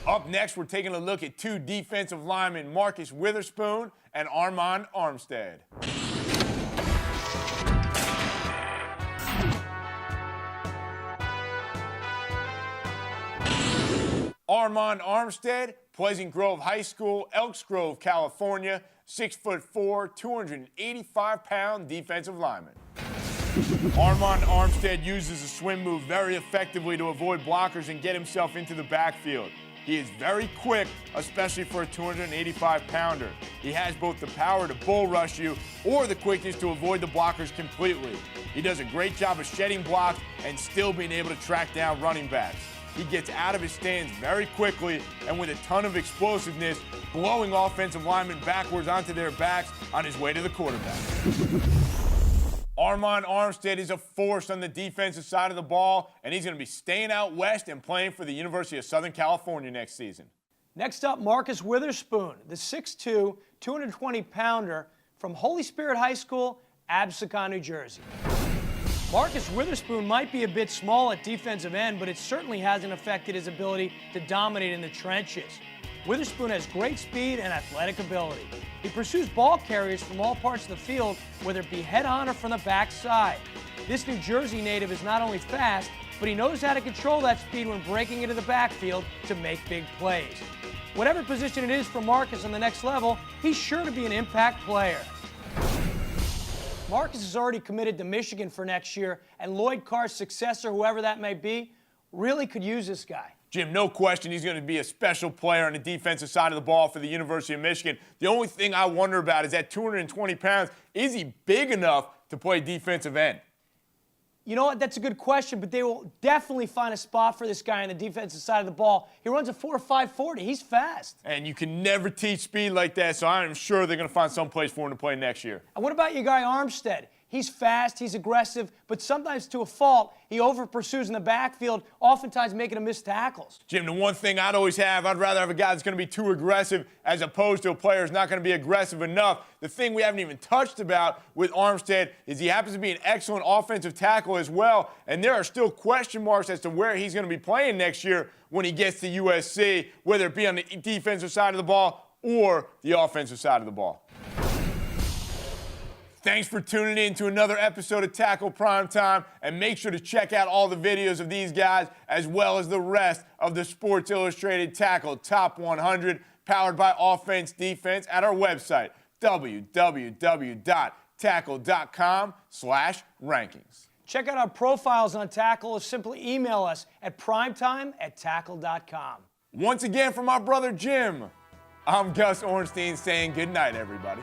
Up next, we're taking a look at two defensive linemen, Marcus Witherspoon and Armond Armstead. Armond Armstead, Pleasant Grove High School, Elks Grove, California, 6'4", 285-pound defensive lineman. Armond Armstead uses a swim move very effectively to avoid blockers and get himself into the backfield. He is very quick, especially for a 285-pounder. He has both the power to bull rush you or the quickness to avoid the blockers completely. He does a great job of shedding blocks and still being able to track down running backs. He gets out of his stance very quickly and with a ton of explosiveness, blowing offensive linemen backwards onto their backs on his way to the quarterback. Armond Armstead is a force on the defensive side of the ball, and he's going to be staying out west and playing for the University of Southern California next season. Next up, Marcus Witherspoon, the 6'2", 220-pounder from Holy Spirit High School, Absecon, New Jersey. Marcus Witherspoon might be a bit small at defensive end, but it certainly hasn't affected his ability to dominate in the trenches. Witherspoon has great speed and athletic ability. He pursues ball carriers from all parts of the field, whether it be head-on or from the backside. This New Jersey native is not only fast, but he knows how to control that speed when breaking into the backfield to make big plays. Whatever position it is for Marcus on the next level, he's sure to be an impact player. Marcus is already committed to Michigan for next year, and Lloyd Carr's successor, whoever that may be, really could use this guy. Jim, no question he's going to be a special player on the defensive side of the ball for the University of Michigan. The only thing I wonder about is at 220 pounds, is he big enough to play defensive end? You know what? That's a good question, but they will definitely find a spot for this guy on the defensive side of the ball. He runs a 4.5 40. He's fast. And you can never teach speed like that, so I'm sure they're going to find some place for him to play next year. And what about your guy Armstead? He's fast, he's aggressive, but sometimes to a fault, he over-pursues in the backfield, oftentimes making him miss tackles. Jim, the one thing I'd always have, I'd rather have a guy that's going to be too aggressive as opposed to a player who's not going to be aggressive enough. The thing we haven't even touched about with Armstead is he happens to be an excellent offensive tackle as well, and there are still question marks as to where he's going to be playing next year when he gets to USC, whether it be on the defensive side of the ball or the offensive side of the ball. Thanks for tuning in to another episode of Tackle Primetime, and make sure to check out all the videos of these guys as well as the rest of the Sports Illustrated Tackle Top 100 powered by Offense Defense at our website, www.tackle.com/rankings. Check out our profiles on Tackle or simply email us at primetime@tackle.com. Once again, from my brother Jim, I'm Gus Ornstein saying good night, everybody.